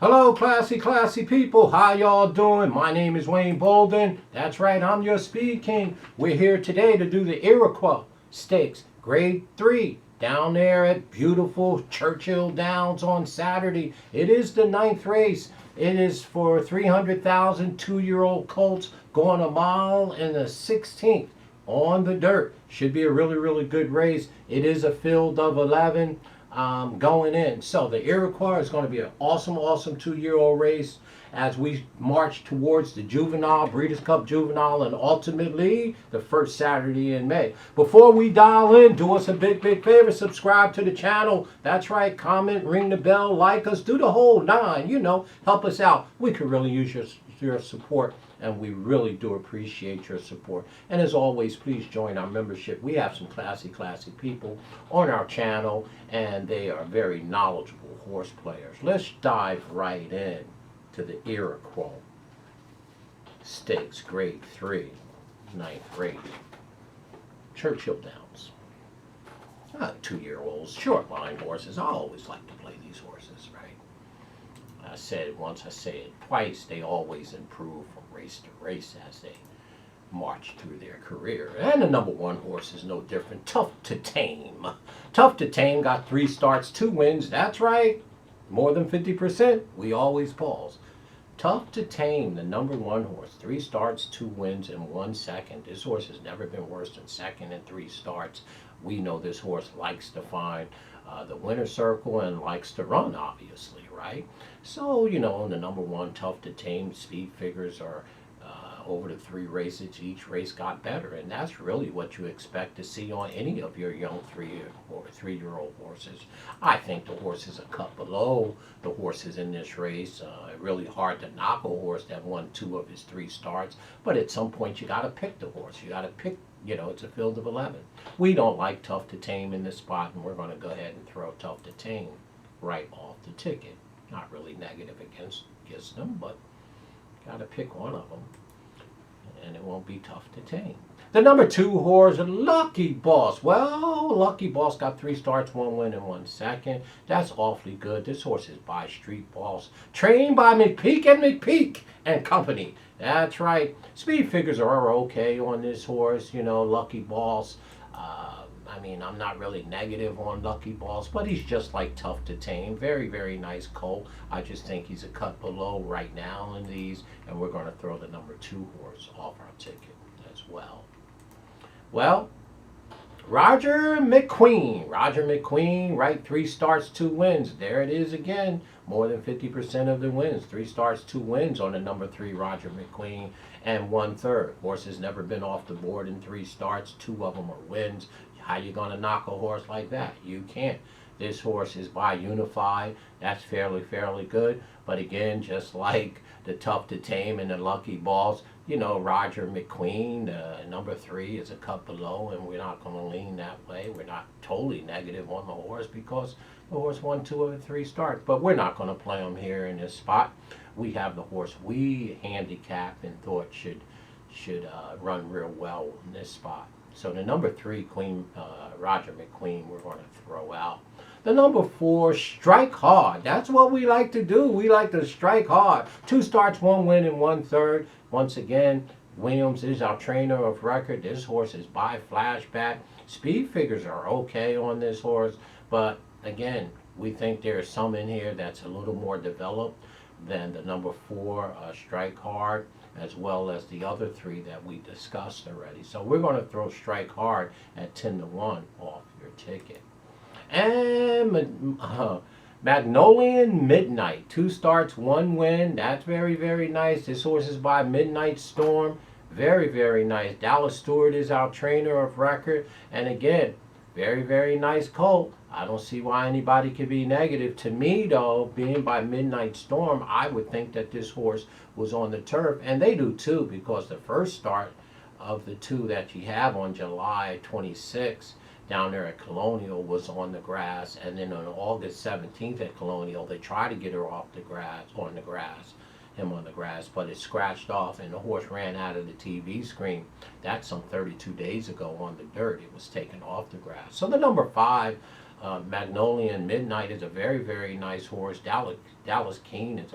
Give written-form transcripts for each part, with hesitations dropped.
Hello, classy people. How y'all doing? My name is Wayne Bolden. That's right, I'm your Speed King. We're here today to do the Iroquois Stakes, Grade 3, down there at beautiful Churchill Downs on Saturday. It is the 9th race. It is for 300,000 two-year-old colts going a mile and a 16th on the dirt. Should be a really good race. It is a field of 11. Going in. So the Iroquois is going to be an awesome two-year-old race as we march towards the Juvenile, Breeders' Cup Juvenile, and ultimately the first Saturday in May. Before we dial in, do us a big favor. Subscribe to the channel. That's right. Comment, ring the bell, like us, do the whole nine. Help us out. We could really use your support, and we really do appreciate your support. And as always, please join our membership. We have some classy people on our channel, and they are very knowledgeable horse players. Let's dive right in to the Iroquois Stakes Grade 3, 9th race. Churchill Downs. 2-year-olds, short line horses. I always like to play these horses, right? I said it once, I say it twice, they always improve from race to race as they march through their career. And the number 1 horse is no different. Tough to Tame. Tough to Tame got 3 starts, 2 wins. That's right. More than 50%. We always pause. Tough to Tame, the number 1 horse. 3 starts, 2 wins, and 1 second. This horse has never been worse than second in 3 starts. We know this horse likes to find the winner's circle and likes to run, obviously, right? So, the number 1, Tough to Tame, speed figures are over the 3 races. Each race got better, and that's really what you expect to see on any of your young 3-year-old horses. I think the horse is a cut below the horses in this race. Really hard to knock a horse that won 2 of his 3 starts, but at some point you got to pick the horse. You got to pick. It's a field of 11. We don't like Tough to Tame in this spot, and we're going to go ahead and throw Tough to Tame right off the ticket. Not really negative against them, but got to pick one of them, and it won't be Tough to Tame. The number 2 horse, Lucky Boss. Well, Lucky Boss got 3 starts, 1 win, and 1 second. That's awfully good. This horse is by Street Boss, trained by McPeak and Company. That's right. Speed figures are okay on this horse. Lucky Boss. I'm not really negative on Lucky Boss, but he's just like Tough to Tame. Very nice colt. I just think he's a cut below right now in these, and we're going to throw the number 2 horse off our ticket as well. Well, Roger McQueen, right? 3 starts, 2 wins. There it is again. More than 50% of the wins. 3 starts, 2 wins on the number 3, Roger McQueen, and 1/3. Horse has never been off the board in 3 starts. 2 of them are wins. How you going to knock a horse like that? You can't. This horse is by Unified. That's fairly good. But again, just like the Tough to Tame and the Lucky Boss, Roger McQueen, number 3, is a cut below, and we're not going to lean that way. We're not totally negative on the horse because the horse won 2 of the 3 starts. But we're not going to play him here in this spot. We have the horse we handicapped and thought should run real well in this spot. So the number 3, Roger McQueen, we're going to throw out. The number 4, Strike Hard. That's what we like to do. We like to strike hard. 2 starts, 1 win, and 1/3. Once again, Williams is our trainer of record. This horse is by Flashback. Speed figures are okay on this horse, but again, we think there's some in here that's a little more developed than the number 4, Strike Hard, as well as the other 3 that we discussed already. So we're going to throw Strike Hard at 10-1 off your ticket. And Magnolian Midnight, 2 starts, 1 win. That's very nice. This horse is by Midnight Storm. Very nice. Dallas Stewart is our trainer of record. And again, very nice colt. I don't see why anybody could be negative. To me, though, being by Midnight Storm, I would think that this horse was on the turf. And they do too, because the first start of the 2 that you have on July 26th down there at Colonial was on the grass. And then on August 17th at Colonial, they tried to get her off the grass, on the grass, but it scratched off and the horse ran out of the TV screen. That's some 32 days ago on the dirt. It was taken off the grass. So the number 5, Magnolian Midnight is a very, very nice horse. Dallas King is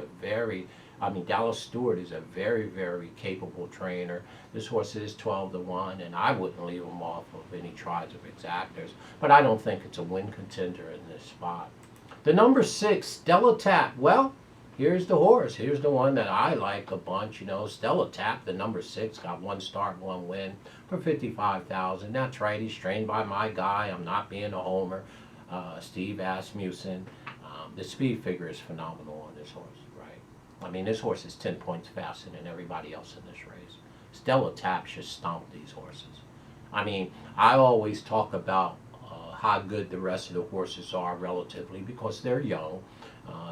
Dallas Stewart is a very, very capable trainer. This horse is 12-1, and I wouldn't leave him off of any tries of exactors, but I don't think it's a win contender in this spot. The number 6, Stella Tap. Well, here's the horse. Here's the one that I like a bunch. Stella Tap, the number 6, got 1 start, 1 win for $55,000. That's right. He's trained by my guy. I'm not being a homer. Steve Asmussen. The speed figure is phenomenal on this horse, right? This horse is 10 points faster than everybody else in this race. Stella Tap should stomp these horses. I always talk about how good the rest of the horses are relatively because they're young.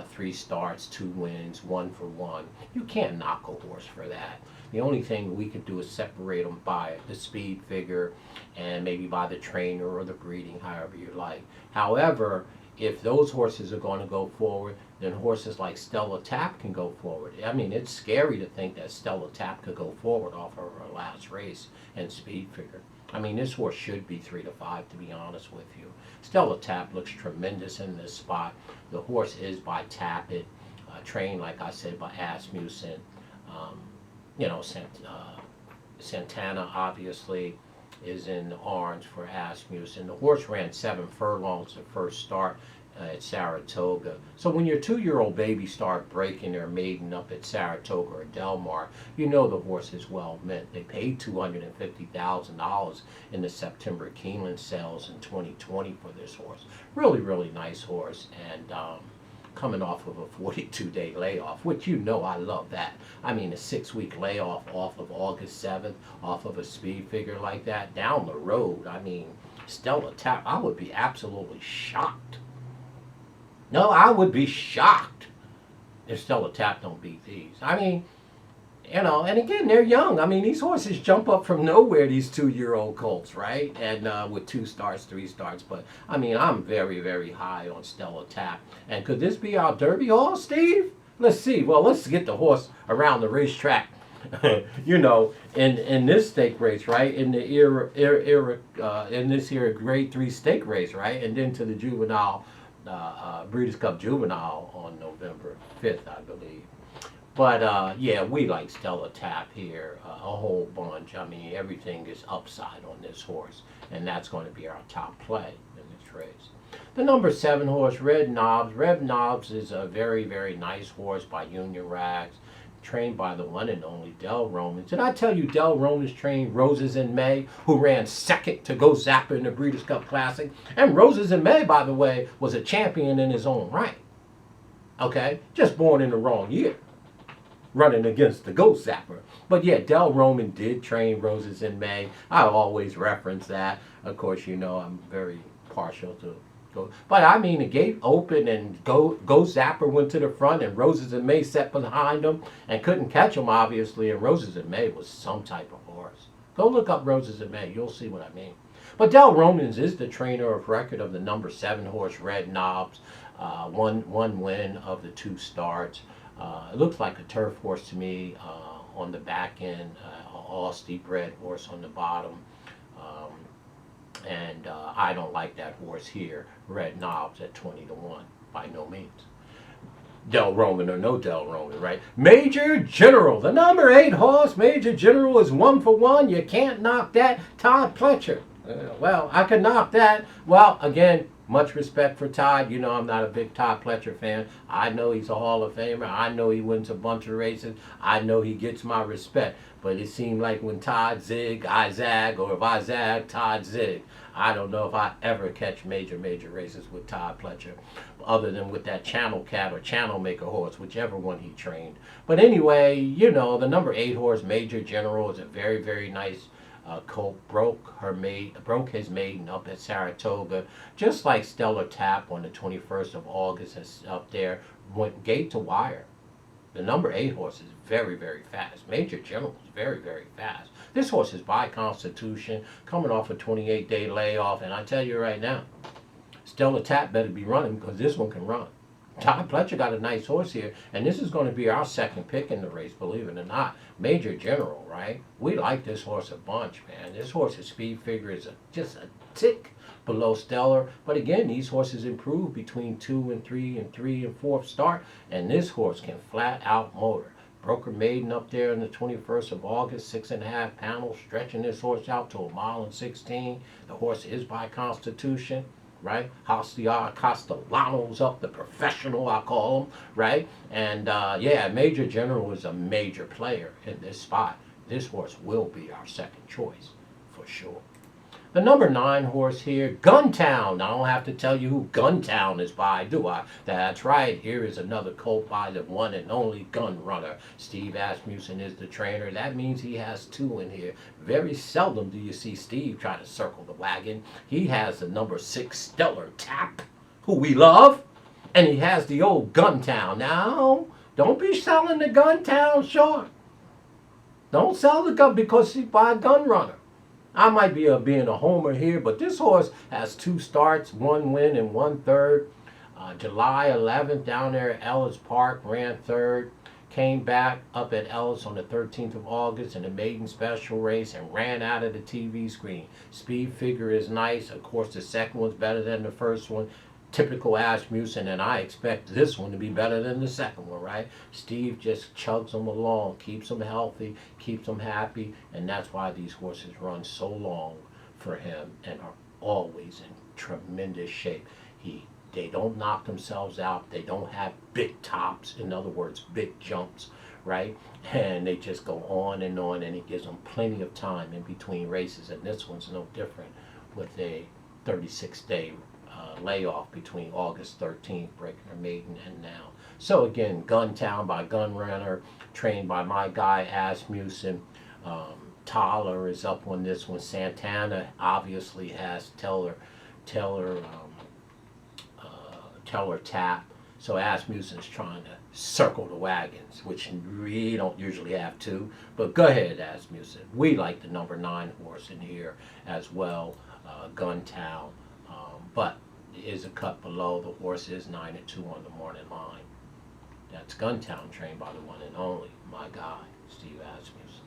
3 starts, 2 wins, 1 for 1. You can't knock a horse for that. The only thing we could do is separate them by the speed figure and maybe by the trainer or the breeding, however you like. However, if those horses are going to go forward, then horses like Stella Tap can go forward. It's scary to think that Stella Tap could go forward off of her last race and speed figure. This horse should be 3-5, to be honest with you. Stella Tap looks tremendous in this spot. The horse is by Tappet, trained, like I said, by Asmussen. Santana, obviously, is in orange for Asmussen. The horse ran 7 furlongs the first start at Saratoga. So when your 2-year-old baby start breaking their maiden up at Saratoga or Del Mar, the horse is well meant. They paid $250,000 in the September Keeneland sales in 2020 for this horse. Really, really nice horse, and coming off of a 42-day layoff, which I love that. A 6-week layoff off of August 7th, off of a speed figure like that, down the road. Stella Tap, I would be absolutely shocked. No, I would be shocked if Stella Tap don't beat these. And again, they're young. These horses jump up from nowhere, these 2-year-old colts, right? And with 2 starts, 3 starts. But, I'm very, very high on Stella Tap. And could this be our Derby horse, Steve? Let's see. Well, let's get the horse around the racetrack. In this stake race, right? In the in this here grade 3 stake race, right? And then to the juvenile, Breeders' Cup Juvenile on November 5th, I believe. But, yeah, we like Stella Tap here a whole bunch. Everything is upside on this horse, and that's going to be our top play in this race. The number 7 horse, Red Knobs. Red Knobs is a very, very nice horse by Union Rags, trained by the one and only Del Romans. Did I tell you Del Romans trained Roses in May, who ran second to Go Zapper in the Breeders' Cup Classic? And Roses in May, by the way, was a champion in his own right. Okay? Just born in the wrong year, running against the Ghost Zapper. But yeah, Del Roman did train Roses in May. I always reference that. Of course, I'm very partial to go. But the gate opened and Go Zapper went to the front and Roses in May sat behind him and couldn't catch him, obviously. And Roses in May was some type of horse. Go look up Roses in May. You'll see what I mean. But Del Romans is the trainer of record of the number 7 horse, Red Knobs. One win of the 2 starts. It looks like a turf horse to me on the back end, all steep bred horse on the bottom. And I don't like that horse here, Red Knobs at 20-1, by no means. Del Roman or no Del Roman, right? Major General, the number 8 horse, Major General is 1 for 1. You can't knock that. Todd Pletcher. Well, I could knock that. Well, again, much respect for Todd. I'm not a big Todd Pletcher fan. I know he's a Hall of Famer. I know he wins a bunch of races. I know he gets my respect. But it seemed like when Todd zig, I zag, or if I zag, Todd zig. I don't know if I ever catch major races with Todd Pletcher, other than with that Channel Cat or Channel Maker horse, whichever one he trained. But anyway, the number 8 horse, Major General, is a very, very nice colt. Broke his maiden up at Saratoga, just like Stella Tap on the 21st of August is up there, went gate to wire. The number 8 horse is very, very fast. Major General is very, very fast. This horse is by constitution, coming off a 28-day layoff, and I tell you right now, Stella Tap better be running because this one can run. Todd Pletcher got a nice horse here, and this is going to be our second pick in the race, believe it or not. Major General, right? We like this horse a bunch, man. This horse's speed figure is just a tick below stellar. But again, these horses improve between 2 and 3 and 3 and 4th start, and this horse can flat out motor. Broker Maiden up there on the 21st of August, 6.5 panels, stretching this horse out to 1.16 miles. The horse is by constitution, right? Castellanos up, the professional, I call him, right? And yeah, Major General is a major player in this spot. This horse will be our second choice, for sure. The number 9 horse here, Guntown. I don't have to tell you who Guntown is by, do I? That's right. Here is another colt by the one and only Gun Runner. Steve Asmussen is the trainer. That means he has 2 in here. Very seldom do you see Steve try to circle the wagon. He has the number 6 Stellar Tap, who we love, and he has the old Guntown. Now, don't be selling the Guntown short. Don't sell the gun because he's by a Gun Runner. I might be being a homer here, but this horse has 2 starts, 1 win and 1 third. July 11th down there at Ellis Park, ran 3rd. Came back up at Ellis on the 13th of August in a maiden special race and ran out of the TV screen. Speed figure is nice. Of course, the second one's better than the first one. Typical Asmussen, and I expect this one to be better than the second one, right? Steve just chugs them along, keeps them healthy, keeps them happy, and that's why these horses run so long for him and are always in tremendous shape. They don't knock themselves out. They don't have big tops, in other words, big jumps, right? And they just go on, and it gives them plenty of time in between races, and this one's no different with a 36-day layoff between August 13th, breaking her maiden, and now. So again, Guntown by Gun Runner, trained by my guy Asmussen. Tyler is up on this one. Santana obviously has Teller Tap. So Asmussen's trying to circle the wagons, which we don't usually have to. But go ahead, Asmussen. We like the number 9 horse in here as well, Guntown. But is a cut below. The horse is 9-2 on the morning line. That's Guntown, trained by the one and only, my guy, Steve Asmussen.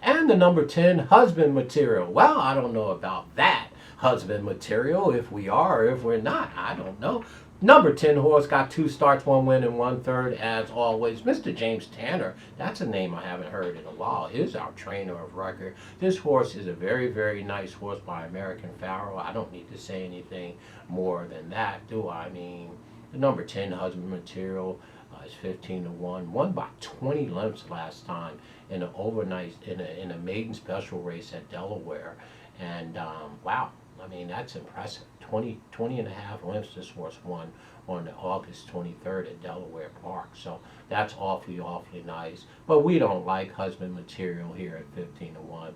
And the number 10, Husband Material. Well, I don't know about that husband material, if we are or if we're not. I don't know. Number 10 horse got 2 starts, 1 win and 1 third, as always. Mr. James Tanner, that's a name I haven't heard in a while, is our trainer of record. This horse is a very, very nice horse by American Pharoah. I don't need to say anything more than that, do I? I mean, the number 10 husband material is 15-1, won by 20 lengths last time in an overnight, in a maiden special race at Delaware. And wow, I mean, that's impressive. 20 and a half lengths this horse won on August 23rd at Delaware Park. So that's awfully, awfully nice. But we don't like husband material here at 15-1.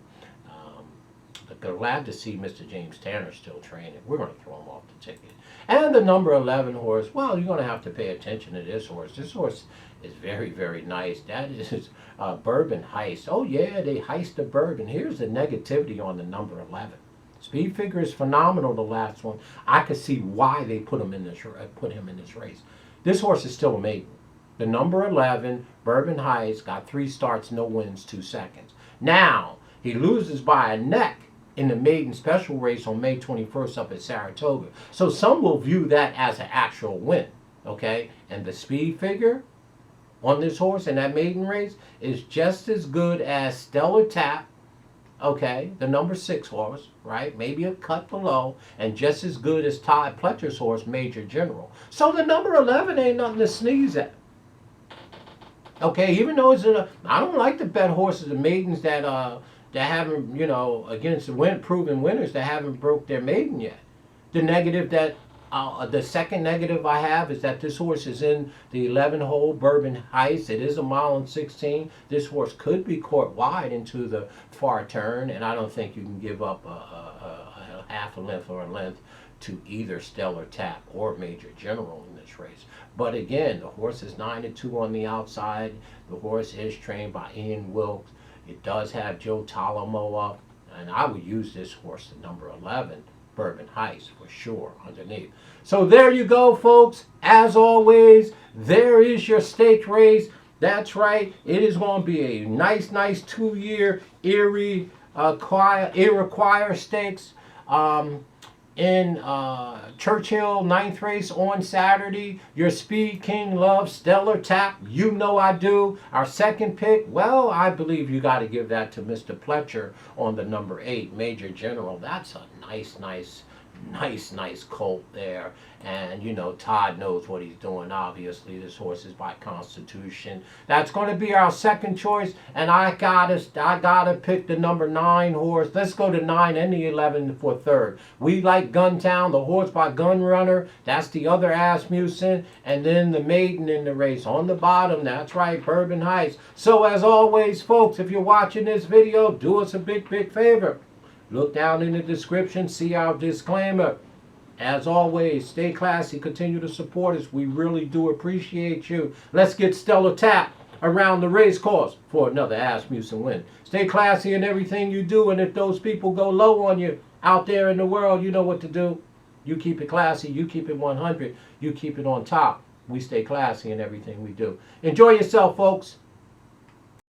Glad to see Mr. James Tanner still training. We're going to throw him off the ticket. And the number 11 horse, well, you're going to have to pay attention to this horse. This horse is very, very nice. That is Bourbon Heist. Oh, yeah, they heist the Bourbon. Here's the negativity on the number 11. Speed figure is phenomenal, the last one. I could see why they put him in this race. This horse is still a maiden. The number 11, Bourbon Heist, got 3 starts, no wins, 2 seconds. Now, he loses by a neck in the maiden special race on May 21st up at Saratoga. So some will view that as an actual win, okay? And the speed figure on this horse in that maiden race is just as good as Stellar Tap, okay, the number 6 horse, right? Maybe a cut below, and just as good as Todd Pletcher's horse, Major General. So the number 11 ain't nothing to sneeze at. Okay, even though it's I don't like to bet horses, the maidens that haven't, you know, against the proven winners that haven't broke their maiden yet. The negative that, the second negative I have is that this horse is in the 11-hole Bourbon Heist. It is 1.16 miles. This horse could be caught wide into the far turn, and I don't think you can give up a half a length or a length to either Stellar Tap or Major General in this race. But again, the horse is 9-2 on the outside. The horse is trained by Ian Wilkes. It does have Joe Talamo up, and I would use this horse, the number 11, Bourbon Heights for sure underneath. So there you go, folks. As always, there is your stake race. That's right. It is going to be a nice 2-year Iroquois stakes in Churchill, 9th race on Saturday. Your Speed King loves Stellar Tap. You know I do. Our second pick, well, I believe you got to give that to Mr. Pletcher on the number 8, Major General. That's a nice colt there. And you know, Todd knows what he's doing. Obviously, this horse is by constitution. That's going to be our second choice, and I gotta pick the number 9 horse. Let's go to 9 and the 11 for third. We like Guntown, the horse by Gun Runner. That's the other Asmussen, and then the maiden in the race on the bottom. That's right, Bourbon Heights. So as always, folks, if you're watching this video, do us a big favor. Look down in the description, see our disclaimer. As always, stay classy, continue to support us. We really do appreciate you. Let's get Stellar Tap around the race course for another Asmussen win. Stay classy in everything you do, and if those people go low on you out there in the world, you know what to do. You keep it classy, you keep it 100, you keep it on top. We stay classy in everything we do. Enjoy yourself, folks.